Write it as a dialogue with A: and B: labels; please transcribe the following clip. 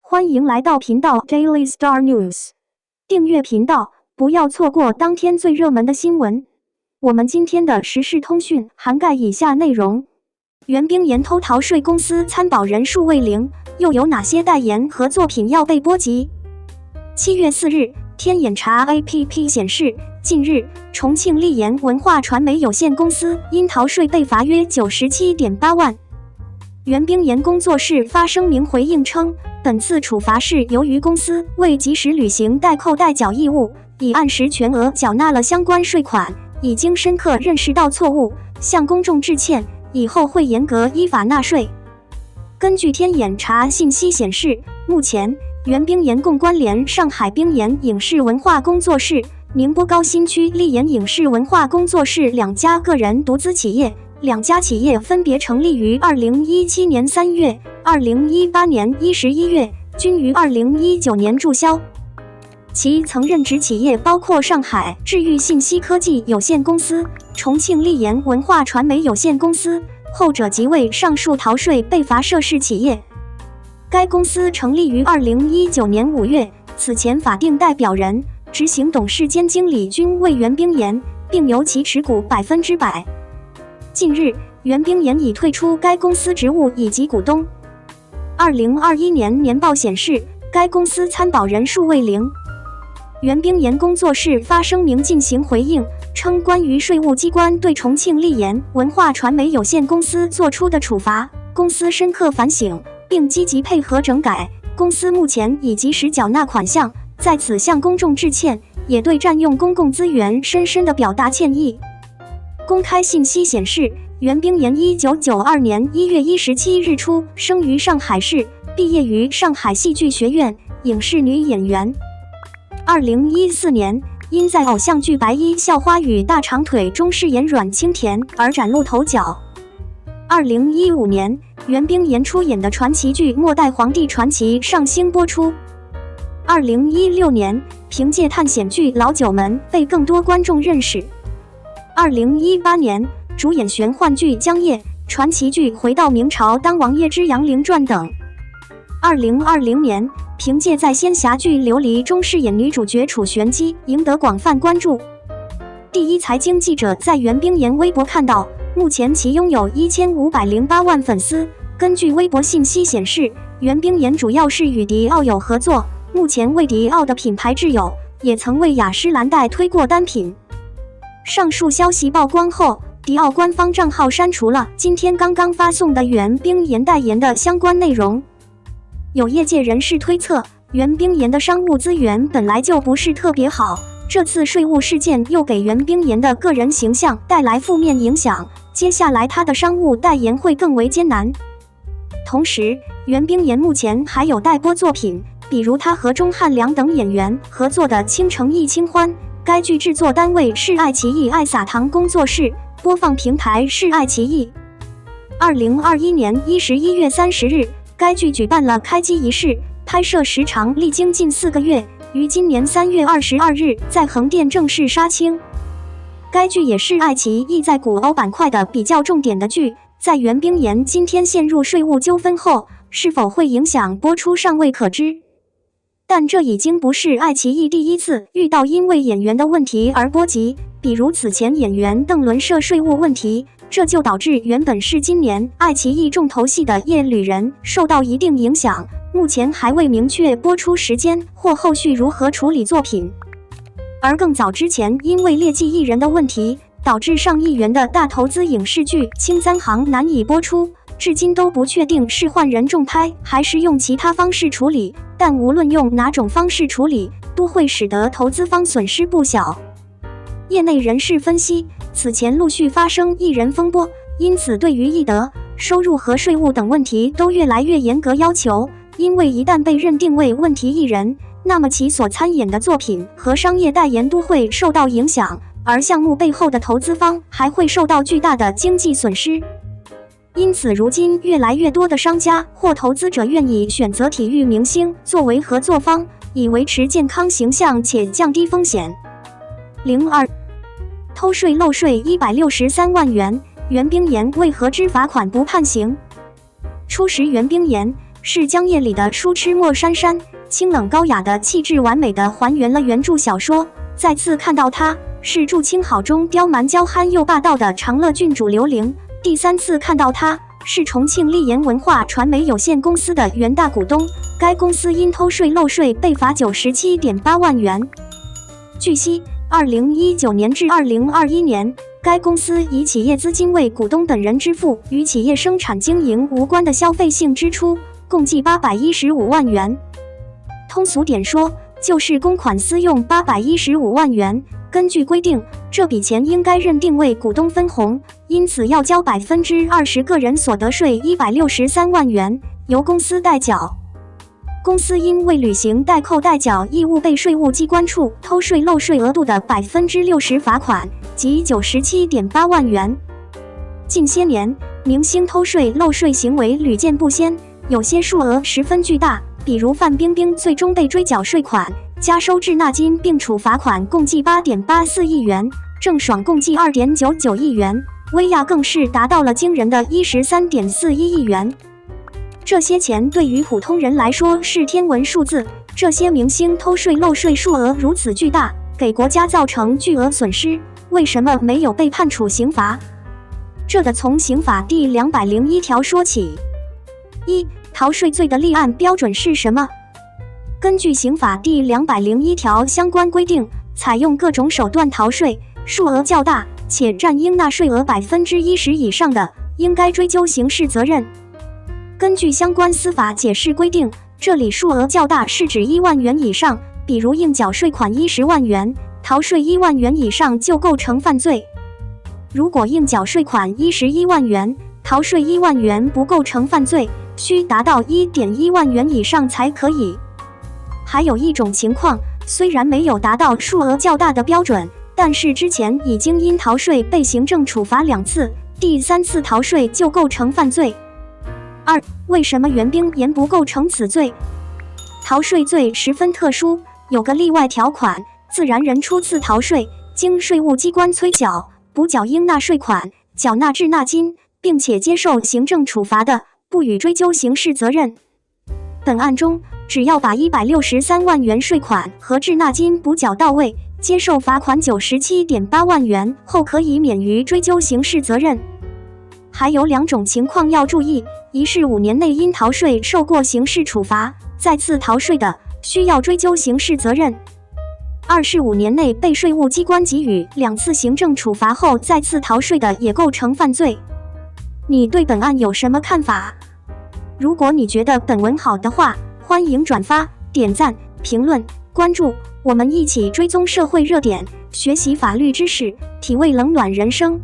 A: 欢迎来到频道 Daily Star News， 订阅频道，不要错过当天最热门的新闻。我们今天的时事通讯涵盖以下内容：袁冰妍偷逃税公司参保人数为0，又有哪些代言和作品要被波及？7月4日，天眼查 APP 显示，近日重庆丽妍文化传媒有限公司因逃税被罚约97.8万。袁冰妍工作室发声明回应称，本次处罚是由于公司未及时履行代扣代缴义务，已按时全额缴纳了相关税款，已经深刻认识到错误，向公众致歉，以后会严格依法纳税。根据天眼查信息显示，目前袁冰妍共关联上海冰妍影视文化工作室、宁波高新区丽妍影视文化工作室2家个人独资企业，2家企业分别成立于2017年3月、2018年11月，均于2019年注销。其曾任职企业包括上海智裕信息科技有限公司、重庆丽妍文化传媒有限公司，后者即为上述逃税被罚涉事企业。该公司成立于2019年5月，此前法定代表人、执行董事兼经理均为袁冰妍，并由其持股100%。近日，袁冰妍已退出该公司职务以及股东。2021年年报显示，该公司参保人数为0。袁冰妍工作室发声明进行回应，称关于税务机关对重庆丽妍文化传媒有限公司作出的处罚，公司深刻反省，并积极配合整改。公司目前已及时缴纳款项，在此向公众致歉，也对占用公共资源深深地表达歉意。公开信息显示，袁冰妍1992年1月17日出生于上海市，毕业于上海戏剧学院，影视女演员。2014年，因在偶像剧《白衣校花与大长腿》中饰演阮青田而崭露头角。2015年，袁冰妍出演的传奇剧《末代皇帝传奇》上星播出。2016年，凭借探险剧《老九门》被更多观众认识。2018年，主演玄幻剧《江夜》、传奇剧《回到明朝当王爷之杨凌传》等。2020年，凭借在仙侠剧《琉璃》中饰演女主角楚玄机，赢得广泛关注。第一财经记者在袁冰妍微博看到，目前其拥有1508万粉丝。根据微博信息显示，袁冰妍主要是与迪奥有合作，目前为迪奥的品牌挚友，也曾为雅诗兰黛推过单品。上述消息曝光后，迪奥官方账号删除了今天刚刚发送的袁冰妍代言的相关内容。有业界人士推测，袁冰妍的商务资源本来就不是特别好，这次税务事件又给袁冰妍的个人形象带来负面影响，接下来她的商务代言会更为艰难。同时，袁冰妍目前还有待播作品，比如她和钟汉良等演员合作的《倾城忆清欢》，该剧制作单位是爱奇艺爱撒糖工作室，播放平台是爱奇艺。2021年11月30日，该剧举办了开机仪式，拍摄时长历经近4个月，于今年3月22日在横店正式杀青。该剧也是爱奇艺在古欧板块的比较重点的剧，在袁冰妍今天陷入税务纠纷后，是否会影响播出尚未可知。但这已经不是爱奇艺第一次遇到因为演员的问题而波及，比如此前演员邓伦涉税务问题，这就导致原本是今年爱奇艺重头戏的《夜旅人》受到一定影响，目前还未明确播出时间或后续如何处理作品。而更早之前因为劣迹艺人的问题，导致上亿元的大投资影视剧《青簪行》难以播出，至今都不确定是换人重拍还是用其他方式处理，但无论用哪种方式处理，都会使得投资方损失不小。业内人士分析，此前陆续发生艺人风波，因此对于艺德、收入和税务等问题都越来越严格要求，因为一旦被认定为问题艺人，那么其所参演的作品和商业代言都会受到影响，而项目背后的投资方还会受到巨大的经济损失。因此，如今越来越多的商家或投资者愿意选择体育明星作为合作方，以维持健康形象且降低风险。02偷税漏税163万元，袁冰妍为何知罚款不判刑？初识袁冰妍是江夜里的书痴莫珊珊，清冷高雅的气质完美的还原了原著小说。再次看到她，是祝清好中刁蛮娇憨又霸道的长乐郡主刘玲。第三次看到她，是重庆丽言文化传媒有限公司的原大股东，该公司因偷税漏税被罚97.8万元。据悉，2019年至2021年，该公司以企业资金为股东本人支付与企业生产经营无关的消费性支出，共计815万元。通俗点说，就是公款私用815万元。根据规定，这笔钱应该认定为股东分红，因此要交20%个人所得税163万元，由公司代缴。公司因未履行代扣代缴义务被税务机关处偷税漏税额度的60%罚款，即97.8万元。近些年，明星偷税漏税行为屡见不鲜，有些数额十分巨大，比如范冰冰最终被追缴税款、加收滞纳金并处罚款共计8.84亿元，郑爽共计2.99亿元，薇娅更是达到了惊人的13.41亿元。这些钱对于普通人来说是天文数字，这些明星偷税漏税数额如此巨大，给国家造成巨额损失，为什么没有被判处刑罚？这得从刑法第201条说起。1. 逃税罪的立案标准是什么？根据刑法第201条相关规定，采用各种手段逃税，数额较大且占应纳税额10%以上的，应该追究刑事责任。根据相关司法解释规定，这里数额较大是指1万元以上，比如应缴税款10万元，逃税1万元以上就构成犯罪。如果应缴税款11万元，逃税1万元不构成犯罪，需达到1.1万元以上才可以。还有一种情况，虽然没有达到数额较大的标准，但是之前已经因逃税被行政处罚2次，第3次逃税就构成犯罪。2. 为什么袁冰妍不构成此罪？逃税罪十分特殊，有个例外条款，自然人初次逃税，经税务机关催缴，补缴应纳税款，缴纳滞纳金，并且接受行政处罚的，不予追究刑事责任。本案中，只要把163万元税款和滞纳金补缴到位，接受罚款97.8万元后，可以免于追究刑事责任。还有2种情况要注意，一是5年内因逃税受过刑事处罚，再次逃税的，需要追究刑事责任；二是5年内被税务机关给予2次行政处罚后再次逃税的，也构成犯罪。你对本案有什么看法？如果你觉得本文好的话，欢迎转发、点赞、评论、关注，我们一起追踪社会热点，学习法律知识，体味冷暖人生。